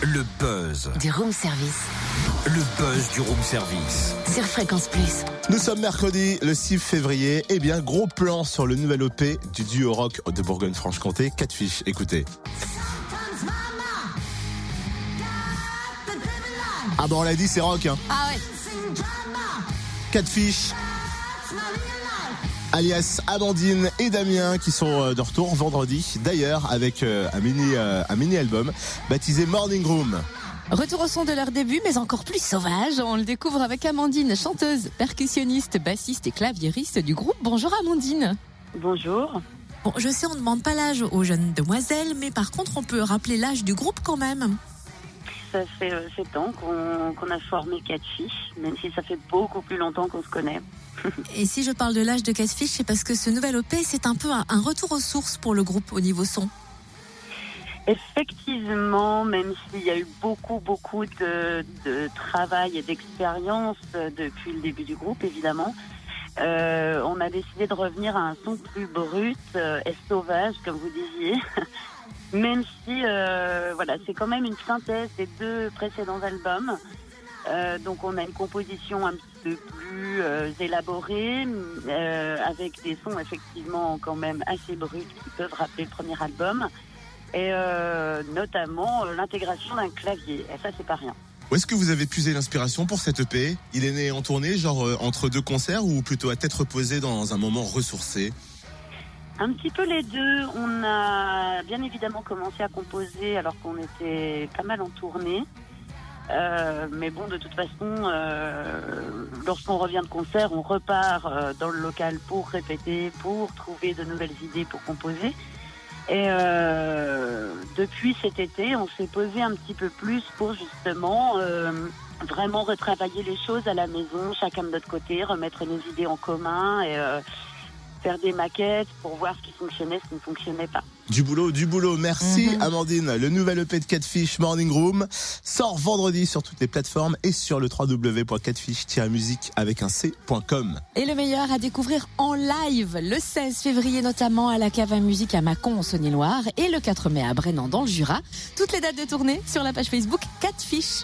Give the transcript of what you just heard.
Le buzz. Du room service. Le buzz du room service. Sur Fréquence Plus. Nous sommes mercredi, le 6 février. Eh bien, gros plan sur le nouvel EP du duo rock de Bourgogne-Franche-Comté, Catfish. Écoutez. Ah bon, on l'a dit, c'est rock, hein. Ah ouais. Catfish, alias Amandine et Damien, qui sont de retour vendredi. D'ailleurs, avec un mini-album baptisé Morning Room. Retour au son de leur début, mais encore plus sauvage. On le découvre avec Amandine, chanteuse, percussionniste, bassiste et claviériste du groupe. Bonjour Amandine. Bonjour. Bon, je sais, on ne demande pas l'âge aux jeunes demoiselles, mais par contre, on peut rappeler l'âge du groupe quand même. Ça fait 7 ans qu'on a formé Catfish, même si ça fait beaucoup plus longtemps qu'on se connaît. Et si je parle de l'âge de Catfish, c'est parce que ce nouvel EP, c'est un peu un retour aux sources pour le groupe au niveau son. Effectivement, même s'il y a eu beaucoup de travail et d'expérience depuis le début du groupe, évidemment, on a décidé de revenir à un son plus brut et sauvage, comme vous disiez. Même si, c'est quand même une synthèse des 2 précédents albums. Donc on a une composition un petit peu plus élaborée, avec des sons effectivement quand même assez bruts qui peuvent rappeler le premier album. Et notamment l'intégration d'un clavier. Et ça, c'est pas rien. Où est-ce que vous avez puisé l'inspiration pour cet EP ? Il est né en tournée, genre entre 2 concerts, ou plutôt à tête reposée dans un moment ressourcé ? Un petit peu les deux. On a bien évidemment commencé à composer alors qu'on était pas mal en tournée. Mais bon, de toute façon, lorsqu'on revient de concert, on repart dans le local pour répéter, pour trouver de nouvelles idées pour composer. Et depuis cet été, on s'est posé un petit peu plus pour justement vraiment retravailler les choses à la maison, chacun de notre côté, remettre nos idées en commun et faire des maquettes pour voir ce qui fonctionnait, ce qui ne fonctionnait pas. Du boulot. Merci Amandine. Le nouvel EP de Catfish, Morning Room, sort vendredi sur toutes les plateformes et sur le www.catfish-musique avec un c.com. Et le meilleur à découvrir en live le 16 février notamment à la Cave à Musique à Mâcon en Saône-et-Loire et le 4 mai à Brennan dans le Jura. Toutes les dates de tournée sur la page Facebook Catfish.